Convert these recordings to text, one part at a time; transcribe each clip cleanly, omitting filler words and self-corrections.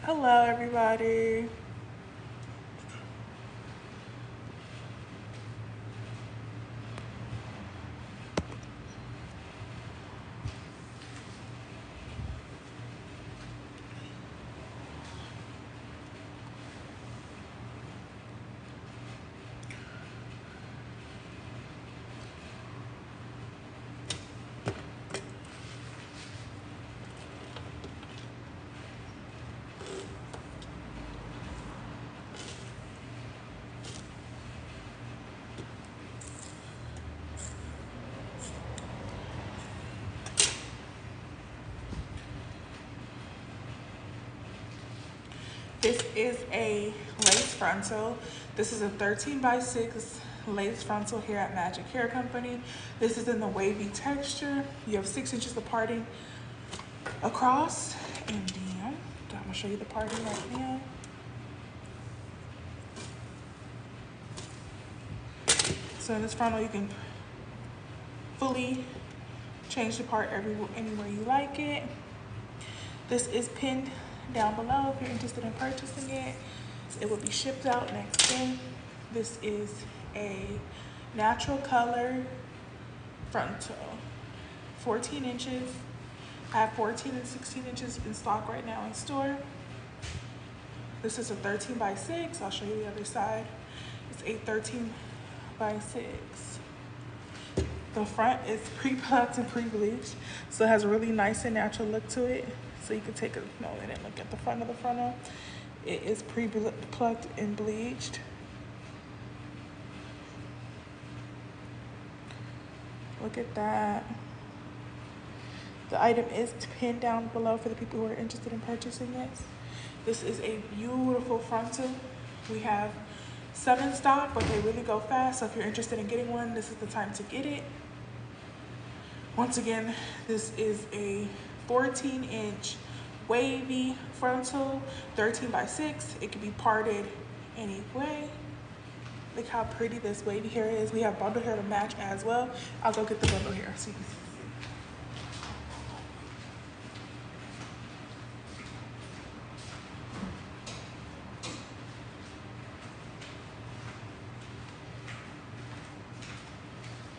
Hello, everybody. This is a lace frontal. This is a 13x6 lace frontal here at Magic Hair Company. This is in the wavy texture. You have 6 inches of parting across, and then I'm gonna show you the parting right now. So in this frontal, you can fully change the part anywhere you like it. This is pinned down below if you're interested in purchasing it. It will be shipped out next day. This is a natural color frontal, 14 inches. I have 14 and 16 inches in stock right now in store. This is a 13x6. I'll show you the other side. It's a 13x6. The front is pre-plucked and pre-bleached, so it has a really nice and natural look to it. So you can take a moment and look at the front of the frontal. It is pre-plucked and bleached. Look at that. The item is pinned down below for the people who are interested in purchasing this. This is a beautiful frontal. We have 7 in stock, but they really go fast. So if you're interested in getting one, this is the time to get it. Once again, this is a 14-inch wavy frontal, 13x6. It can be parted any way. Look how pretty this wavy hair is. We have bundle hair to match as well. I'll go get the bundle hair so you can see.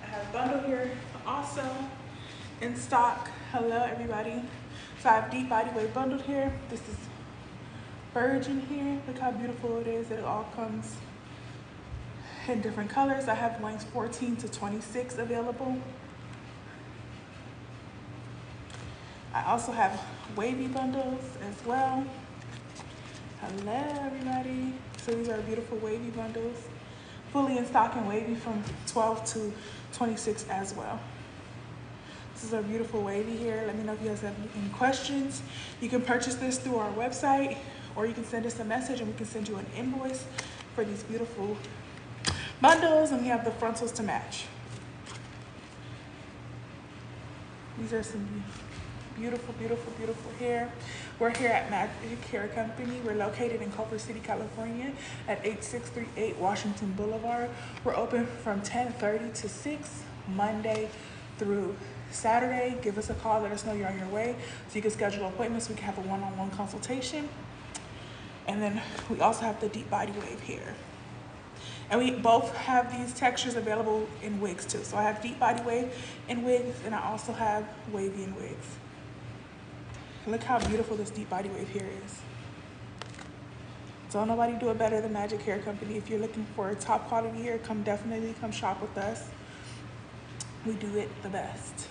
I have bundle hair also in stock. Hello, everybody. So I have deep body wave bundled hair. This is virgin hair. Look how beautiful it is. It all comes in different colors. I have lengths 14 to 26 available. I also have wavy bundles as well. Hello, everybody. So these are beautiful wavy bundles, fully in stock and wavy from 12 to 26 as well. This is our beautiful wavy hair. Let me know if you guys have any questions. You can purchase this through our website, or you can send us a message and we can send you an invoice for these beautiful bundles, and we have the frontals to match. These are some beautiful, beautiful, beautiful hair. We're here at Magic Hair Company. We're located in Culver City, California at 8638 Washington Boulevard. We're open from 10:30 to 6, Monday through Saturday. Give us a call, let us know you're on your way so you can schedule appointments. We can have a one-on-one consultation. And then we also have the deep body wave hair. And we both have these textures available in wigs too. So I have deep body wave in wigs, and I also have wavy in wigs. Look how beautiful this deep body wave hair is. Don't nobody do it better than Magic Hair Company. If you're looking for top quality hair, definitely come shop with us. We do it the best.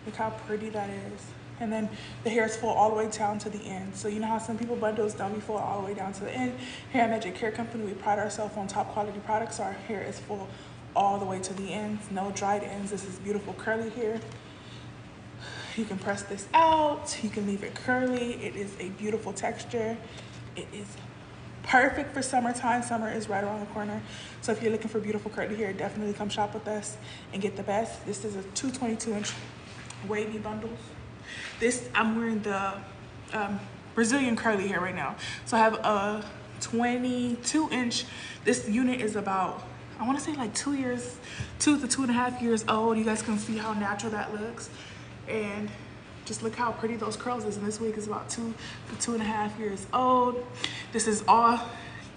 Look how pretty that is. And then the hair is full all the way down to the end. So you know how some people bundles don't be full all the way down to the end? Here at Magic Hair Company, we pride ourselves on top quality products. So our hair is full all the way to the ends, no dried ends. This is beautiful curly hair. You can press this out, you can leave it curly. It is a beautiful texture. It is perfect for summertime. Summer is right around the corner. So if you're looking for beautiful curly hair, definitely come shop with us and get the best. This is a 222-inch wavy bundles. This, I'm wearing the Brazilian curly hair right now. So I have a 22-inch. This unit is about, I want to say like 2 to 2.5 years old. You guys can see how natural that looks. And Just look how pretty those curls is. And this wig is about 2.5 years old. This is all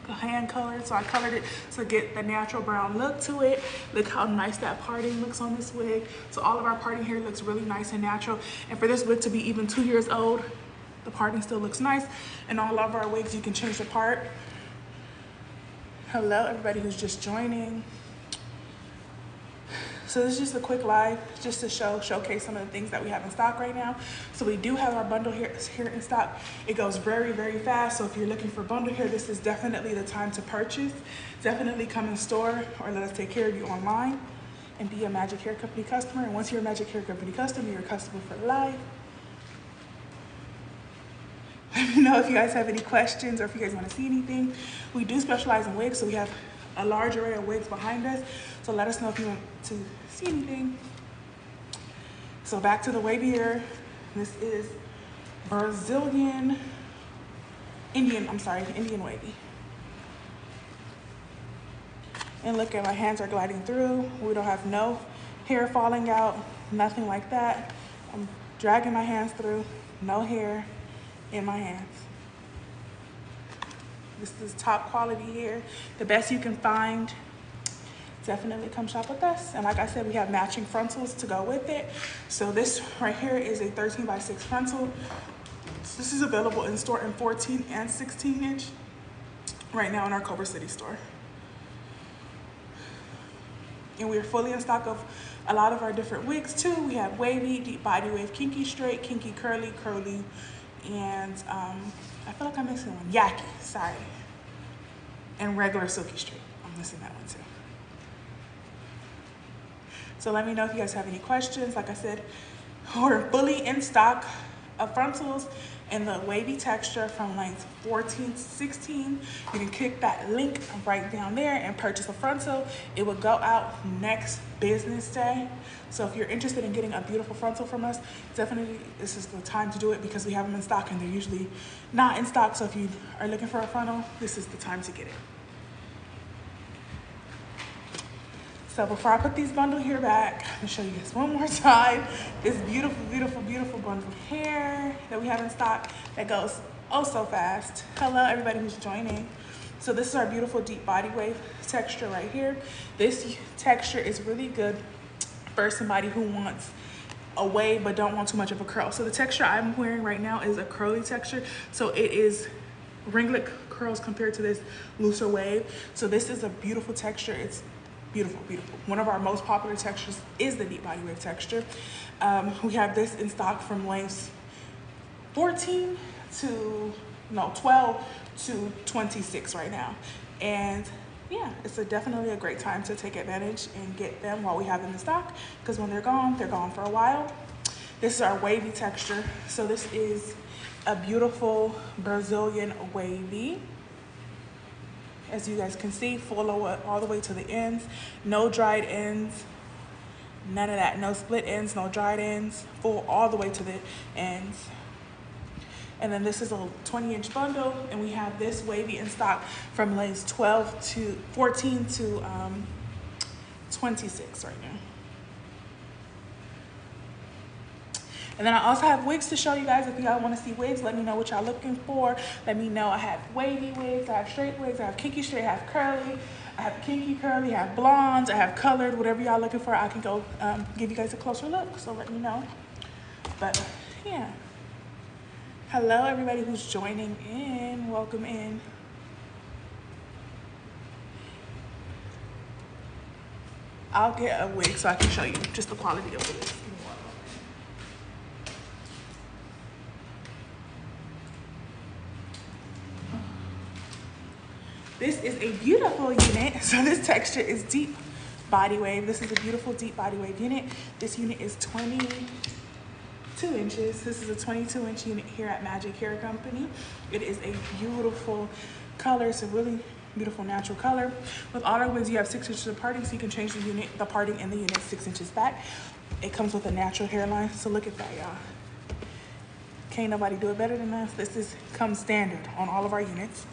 hand colored, so I colored it to get the natural brown look to it. Look how nice that parting looks on this wig. So all of our parting here looks really nice and natural. And for this wig to be even 2 years old, the parting still looks nice. And all of our wigs, you can change the part. Hello, everybody who's just joining. So this is just a quick live just to showcase some of the things that we have in stock right now. So we do have our bundle here in stock. It goes very, very fast. So if you're looking for bundle here, this is definitely the time to purchase. Definitely come in store or let us take care of you online and be a Magic Hair Company customer. And once you're a Magic Hair Company customer, you're a customer for life. Let me know if you guys have any questions or if you guys want to see anything. We do specialize in wigs, so we have a large array of wigs behind us. So let us know if you want to see anything. So back to the wavy hair. This is Indian wavy. And look at my hands are gliding through. We don't have no hair falling out, nothing like that. I'm dragging my hands through, no hair in my hands. This is top quality hair, the best you can find. Definitely come shop with us. And like I said, we have matching frontals to go with it. So this right here is a 13x6 frontal. So this is available in store in 14 and 16 inch right now in our Culver City store. And we're fully in stock of a lot of our different wigs too. We have wavy, deep body wave, kinky straight, kinky curly, curly, and I feel like I'm missing one. Yaki, sorry. And regular silky straight. I'm missing that one too. So let me know if you guys have any questions. Like I said, we're fully in stock of frontals in the wavy texture from length 14 to 16. You can click that link right down there and purchase a frontal. It will go out next business day. So if you're interested in getting a beautiful frontal from us, definitely this is the time to do it because we have them in stock and they're usually not in stock. So if you are looking for a frontal, this is the time to get it. So before I put these bundle here back, I'm gonna show you guys one more time this beautiful, beautiful, beautiful bundle of hair that we have in stock that goes oh so fast. Hello, everybody who's joining. So this is our beautiful deep body wave texture right here. This texture is really good for somebody who wants a wave but don't want too much of a curl. So the texture I'm wearing right now is a curly texture. So it is ringlet curls compared to this looser wave. So this is a beautiful texture. It's beautiful, beautiful. One of our most popular textures is the deep body wave texture. We have this in stock from lengths 12 to 26 right now. And yeah, it's definitely a great time to take advantage and get them while we have them in stock, because when they're gone for a while. This is our wavy texture. So this is a beautiful Brazilian wavy. As you guys can see, full all the way to the ends. No dried ends, none of that. No split ends, no dried ends. Full all the way to the ends. And then this is a 20-inch bundle, and we have this wavy in stock from lengths 14 to 26 right now. And then I also have wigs to show you guys. If y'all want to see wigs, let me know what y'all looking for. Let me know. I have wavy wigs, I have straight wigs, I have kinky straight, I have curly, I have kinky curly, I have blondes, I have colored. Whatever y'all looking for, I can go give you guys a closer look. So let me know. But yeah. Hello, everybody who's joining in. Welcome in. I'll get a wig so I can show you just the quality of the wig. This is a beautiful unit. So this texture is deep body wave. This is a beautiful deep body wave unit. This unit is 22 inches. This is a 22-inch unit here at Magic Hair Company. It is a beautiful color. It's a really beautiful natural color. With all our wigs, you have 6 inches of parting, so you can change the parting in the unit 6 inches back. It comes with a natural hairline, so look at that, y'all. Can't nobody do it better than us. This comes standard on all of our units.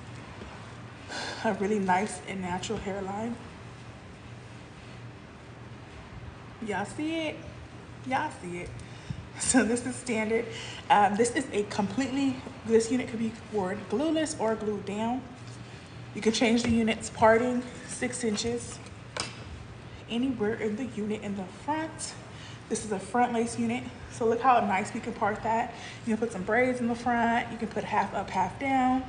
A really nice and natural hairline. Y'all see it? Y'all see it. So this is standard. This is this unit could be worn glueless or glued down. You can change the unit's parting 6 inches anywhere in the unit in the front. This is a front lace unit. So look how nice we can part that. You can put some braids in the front. You can put half up, half down.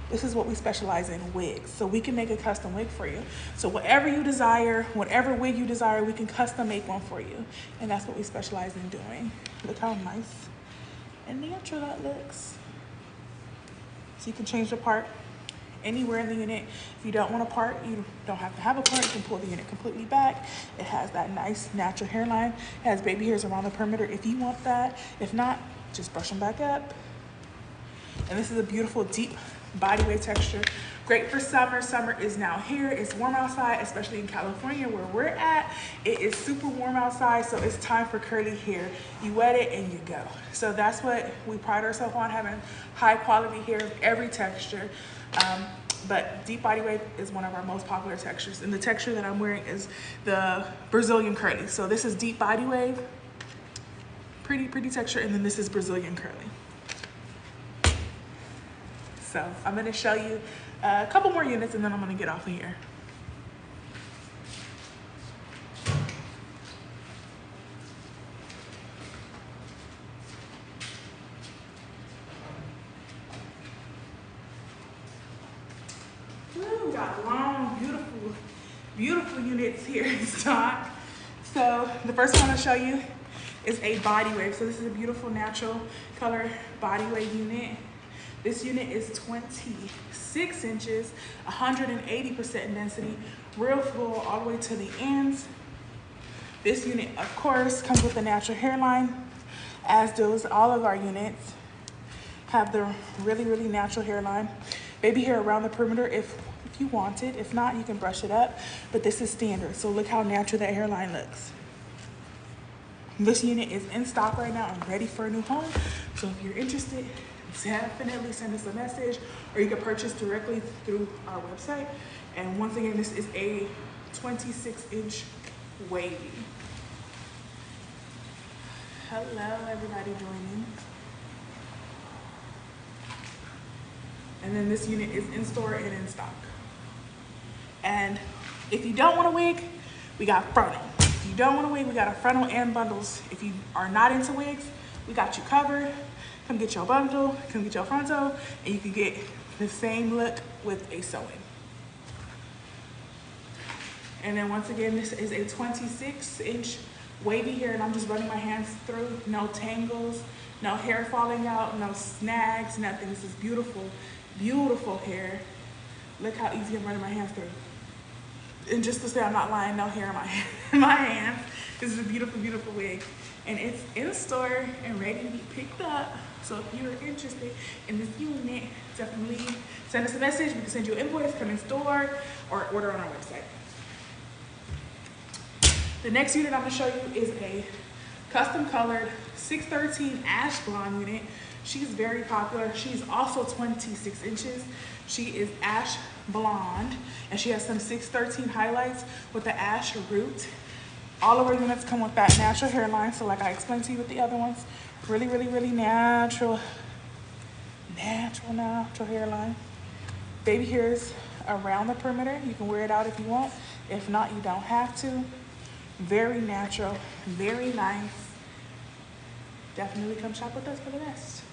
This is what we specialize in, wigs. So we can make a custom wig for you. So whatever you desire, whatever wig you desire, we can custom make one for you. And that's what we specialize in doing. Look how nice and natural that looks. So you can change the part anywhere in the unit. If you don't want a part, you don't have to have a part. You can pull the unit completely back. It has that nice natural hairline. It has baby hairs around the perimeter if you want that. If not, just brush them back up. And this is a beautiful deep body wave texture. Great for summer. Summer is now here. It's warm outside, especially in California where we're at. It is super warm outside, so it's time for curly hair. You wet it and you go. So that's what we pride ourselves on, having high quality hair of every texture. But deep body wave is one of our most popular textures. And the texture that I'm wearing is the Brazilian curly. So this is deep body wave, pretty texture, and then this is Brazilian curly. So I'm gonna show you a couple more units and then I'm gonna get off of here. Ooh, we got long, beautiful units here in stock. So the first one I'll show you is a body wave. So this is a beautiful natural color body wave unit. This unit is 26 inches, 180% density, real full all the way to the ends. This unit, of course, comes with a natural hairline, as does all of our units. Have the really natural hairline. Baby hair around the perimeter if you want it. If not, you can brush it up, but this is standard. So look how natural that hairline looks. This unit is in stock right now and ready for a new home. So if you're interested, definitely send us a message, or you can purchase directly through our website. And once again, this is a 26-inch wavy. Hello, everybody joining. And then this unit is in store and in stock. And if you don't want a wig, we got frontal. If you don't want a wig, we got a frontal and bundles. If you are not into wigs, we got you covered. Come get your bundle, come get your frontal, and you can get the same look with a sewing. And then once again, this is a 26-inch wavy hair, and I'm just running my hands through. No tangles, no hair falling out, no snags, nothing. This is beautiful hair. Look how easy I'm running my hands through. And just to say I'm not lying, no hair in my hands. This is a beautiful wig. And it's in store and ready to be picked up. So if you're interested in this unit, definitely send us a message. We can send you an invoice, come in store, or order on our website. The next unit I'm gonna show you is a custom colored 613 ash blonde unit. She's very popular. She's also 26 inches. She is ash blonde, and she has some 613 highlights with the ash root. All of our units come with that natural hairline. So like I explained to you with the other ones, really natural hairline. Baby hairs around the perimeter. You can wear it out if you want. If not, you don't have to. Very natural, very nice. Definitely come shop with us for the best.